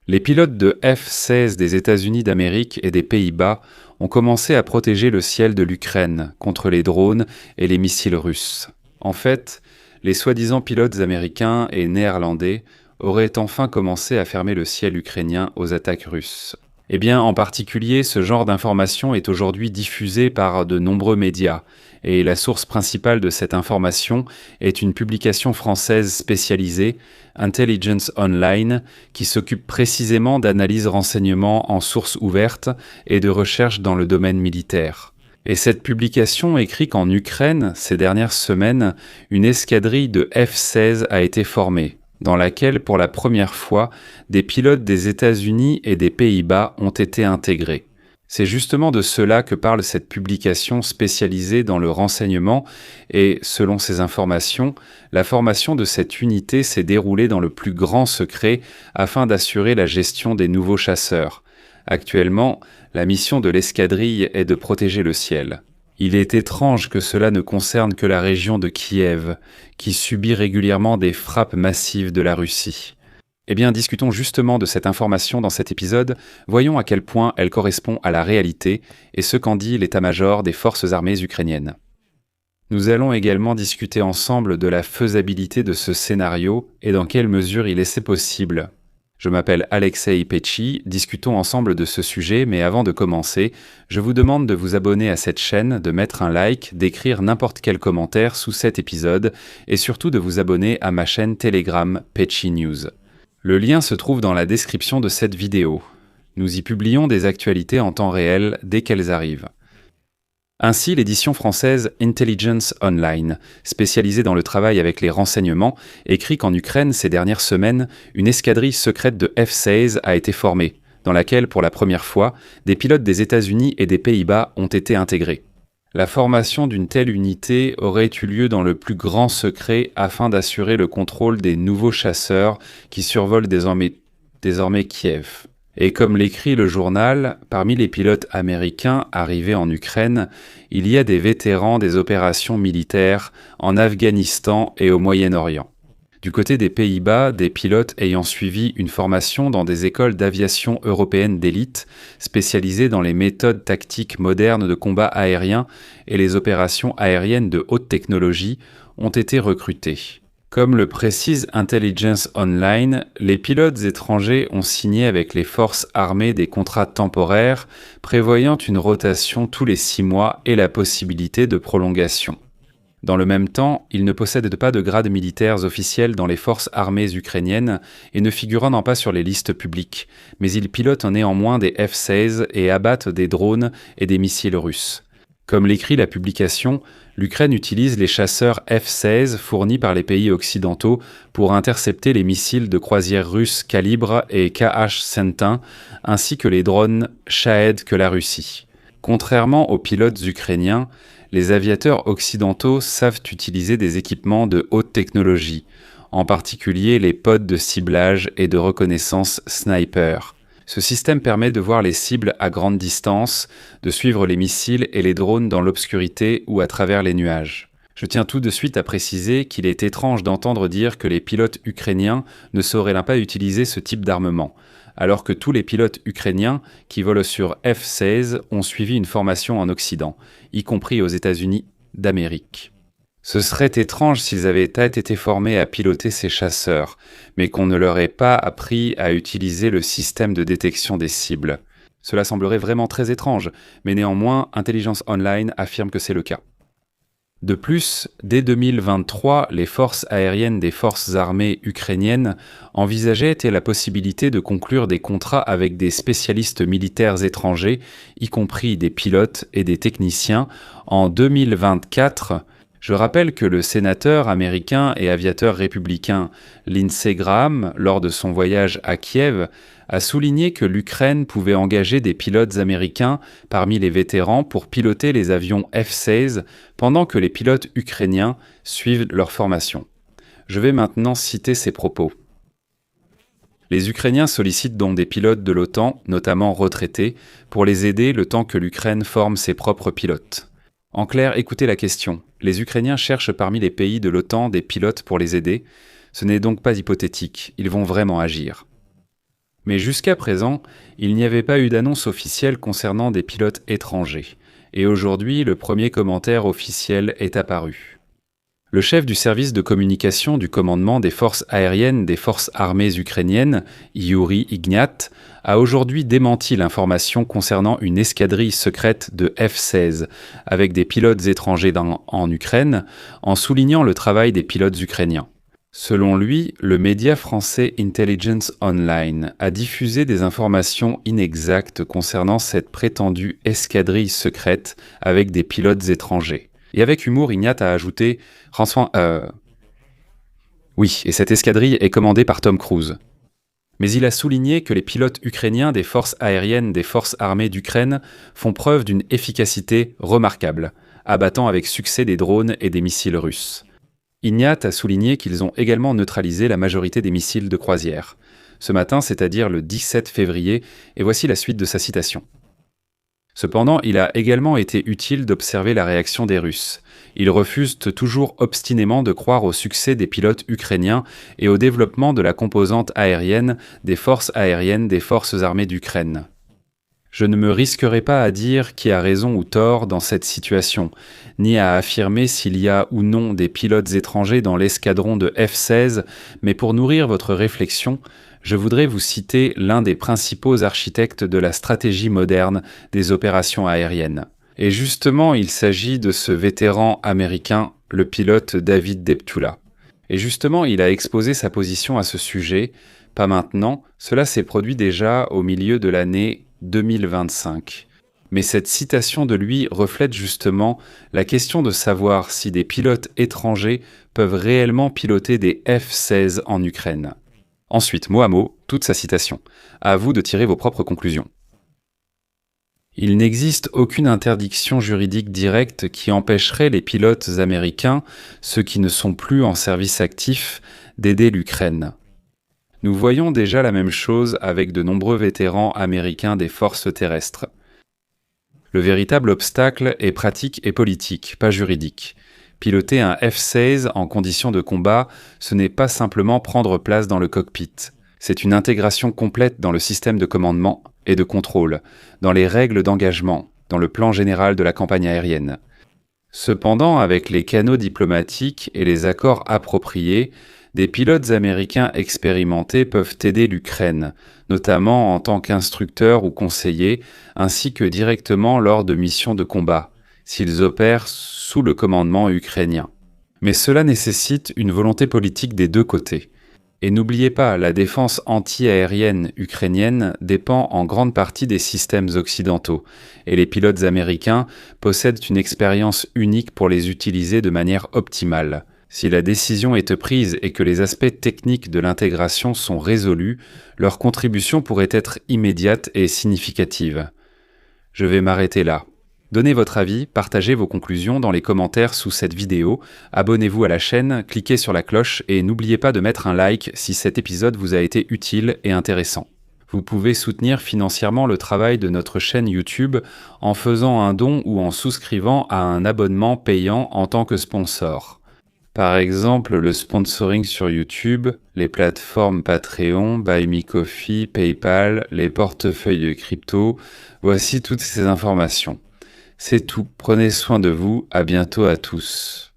Les pilotes de F-16 des États-Unis d'Amérique et des Pays-Bas ont commencé à protéger le ciel de l'Ukraine contre les drones et les missiles russes. En fait, les soi-disant pilotes américains et néerlandais auraient enfin commencé à fermer le ciel ukrainien aux attaques russes. Eh bien, en particulier, ce genre d'information est aujourd'hui diffusé par de nombreux médias, et la source principale de cette information est une publication française spécialisée, Intelligence Online, qui s'occupe précisément d'analyse renseignements en sources ouvertes et de recherche dans le domaine militaire. Et cette publication écrit qu'en Ukraine, ces dernières semaines, une escadrille de F-16 a été formée, dans laquelle, pour la première fois, des pilotes des États-Unis et des Pays-Bas ont été intégrés. C'est justement de cela que parle cette publication spécialisée dans le renseignement et, selon ces informations, la formation de cette unité s'est déroulée dans le plus grand secret afin d'assurer la gestion des nouveaux chasseurs. Actuellement, la mission de l'escadrille est de protéger le ciel. Il est étrange que cela ne concerne que la région de Kiev, qui subit régulièrement des frappes massives de la Russie. Eh bien, discutons justement de cette information dans cet épisode, voyons à quel point elle correspond à la réalité et ce qu'en dit l'état-major des forces armées ukrainiennes. Nous allons également discuter ensemble de la faisabilité de ce scénario et dans quelle mesure il est possible. Je m'appelle Alexei Petchi, discutons ensemble de ce sujet, mais avant de commencer, je vous demande de vous abonner à cette chaîne, de mettre un like, d'écrire n'importe quel commentaire sous cet épisode et surtout de vous abonner à ma chaîne Telegram Petchi News. Le lien se trouve dans la description de cette vidéo. Nous y publions des actualités en temps réel dès qu'elles arrivent. Ainsi, l'édition française Intelligence Online, spécialisée dans le travail avec les renseignements, écrit qu'en Ukraine, ces dernières semaines, une escadrille secrète de F-16 a été formée, dans laquelle, pour la première fois, des pilotes des États-Unis et des Pays-Bas ont été intégrés. La formation d'une telle unité aurait eu lieu dans le plus grand secret afin d'assurer le contrôle des nouveaux chasseurs qui survolent désormais Kiev. Et comme l'écrit le journal, parmi les pilotes américains arrivés en Ukraine, il y a des vétérans des opérations militaires en Afghanistan et au Moyen-Orient. Du côté des Pays-Bas, des pilotes ayant suivi une formation dans des écoles d'aviation européennes d'élite, spécialisées dans les méthodes tactiques modernes de combat aérien et les opérations aériennes de haute technologie, ont été recrutés. Comme le précise Intelligence Online, les pilotes étrangers ont signé avec les forces armées des contrats temporaires prévoyant une rotation tous les 6 mois et la possibilité de prolongation. Dans le même temps, ils ne possèdent pas de grades militaires officiels dans les forces armées ukrainiennes et ne figurant pas sur les listes publiques, mais ils pilotent néanmoins des F-16 et abattent des drones et des missiles russes. Comme l'écrit la publication, l'Ukraine utilise les chasseurs F-16 fournis par les pays occidentaux pour intercepter les missiles de croisière russes Kalibr et Kh-101, ainsi que les drones Shahed que la Russie. Contrairement aux pilotes ukrainiens, les aviateurs occidentaux savent utiliser des équipements de haute technologie, en particulier les pods de ciblage et de reconnaissance sniper. Ce système permet de voir les cibles à grande distance, de suivre les missiles et les drones dans l'obscurité ou à travers les nuages. Je tiens tout de suite à préciser qu'il est étrange d'entendre dire que les pilotes ukrainiens ne sauraient pas utiliser ce type d'armement, alors que tous les pilotes ukrainiens qui volent sur F-16 ont suivi une formation en Occident, y compris aux États-Unis d'Amérique. Ce serait étrange s'ils avaient été formés à piloter ces chasseurs, mais qu'on ne leur ait pas appris à utiliser le système de détection des cibles. Cela semblerait vraiment très étrange, mais néanmoins, Intelligence Online affirme que c'est le cas. De plus, dès 2023, les forces aériennes des forces armées ukrainiennes envisageaient la possibilité de conclure des contrats avec des spécialistes militaires étrangers, y compris des pilotes et des techniciens, en 2024. Je rappelle que le sénateur américain et aviateur républicain Lindsey Graham, lors de son voyage à Kiev, a souligné que l'Ukraine pouvait engager des pilotes américains parmi les vétérans pour piloter les avions F-16 pendant que les pilotes ukrainiens suivent leur formation. Je vais maintenant citer ses propos. Les Ukrainiens sollicitent donc des pilotes de l'OTAN, notamment retraités, pour les aider le temps que l'Ukraine forme ses propres pilotes. En clair, écoutez la question. Les Ukrainiens cherchent parmi les pays de l'OTAN des pilotes pour les aider. Ce n'est donc pas hypothétique, ils vont vraiment agir. Mais jusqu'à présent, il n'y avait pas eu d'annonce officielle concernant des pilotes étrangers. Et aujourd'hui, le premier commentaire officiel est apparu. Le chef du service de communication du commandement des forces aériennes des forces armées ukrainiennes, Yuri Ignat, a aujourd'hui démenti l'information concernant une escadrille secrète de F-16 avec des pilotes étrangers en Ukraine, en soulignant le travail des pilotes ukrainiens. Selon lui, le média français Intelligence Online a diffusé des informations inexactes concernant cette prétendue escadrille secrète avec des pilotes étrangers. Et avec humour, Ignat a ajouté Oui, et cette escadrille est commandée par Tom Cruise. Mais il a souligné que les pilotes ukrainiens des forces aériennes des forces armées d'Ukraine font preuve d'une efficacité remarquable, abattant avec succès des drones et des missiles russes. Ignat a souligné qu'ils ont également neutralisé la majorité des missiles de croisière. Ce matin, c'est-à-dire le 17 février, et voici la suite de sa citation. Cependant, il a également été utile d'observer la réaction des Russes. Ils refusent toujours obstinément de croire au succès des pilotes ukrainiens et au développement de la composante aérienne des forces armées d'Ukraine. Je ne me risquerai pas à dire qui a raison ou tort dans cette situation, ni à affirmer s'il y a ou non des pilotes étrangers dans l'escadron de F-16, mais pour nourrir votre réflexion, je voudrais vous citer l'un des principaux architectes de la stratégie moderne des opérations aériennes. Et justement, il s'agit de ce vétéran américain, le pilote David Deptula. Et justement, il a exposé sa position à ce sujet, pas maintenant, cela s'est produit déjà au milieu de l'année 2025. Mais cette citation de lui reflète justement la question de savoir si des pilotes étrangers peuvent réellement piloter des F-16 en Ukraine. Ensuite, mot à mot, toute sa citation. À vous de tirer vos propres conclusions. Il n'existe aucune interdiction juridique directe qui empêcherait les pilotes américains, ceux qui ne sont plus en service actif, d'aider l'Ukraine. Nous voyons déjà la même chose avec de nombreux vétérans américains des forces terrestres. Le véritable obstacle est pratique et politique, pas juridique. Piloter un F-16 en conditions de combat, ce n'est pas simplement prendre place dans le cockpit. C'est une intégration complète dans le système de commandement et de contrôle, dans les règles d'engagement, dans le plan général de la campagne aérienne. Cependant, avec les canaux diplomatiques et les accords appropriés, des pilotes américains expérimentés peuvent aider l'Ukraine, notamment en tant qu'instructeurs ou conseillers, ainsi que directement lors de missions de combat, s'ils opèrent sous le commandement ukrainien. Mais cela nécessite une volonté politique des deux côtés. Et n'oubliez pas, la défense anti-aérienne ukrainienne dépend en grande partie des systèmes occidentaux, et les pilotes américains possèdent une expérience unique pour les utiliser de manière optimale. Si la décision est prise et que les aspects techniques de l'intégration sont résolus, leur contribution pourrait être immédiate et significative. Je vais m'arrêter là. Donnez votre avis, partagez vos conclusions dans les commentaires sous cette vidéo, abonnez-vous à la chaîne, cliquez sur la cloche et n'oubliez pas de mettre un like si cet épisode vous a été utile et intéressant. Vous pouvez soutenir financièrement le travail de notre chaîne YouTube en faisant un don ou en souscrivant à un abonnement payant en tant que sponsor. Par exemple, le sponsoring sur YouTube, les plateformes Patreon, Buy Me Coffee, PayPal, les portefeuilles de crypto, voici toutes ces informations. C'est tout, prenez soin de vous, à bientôt à tous.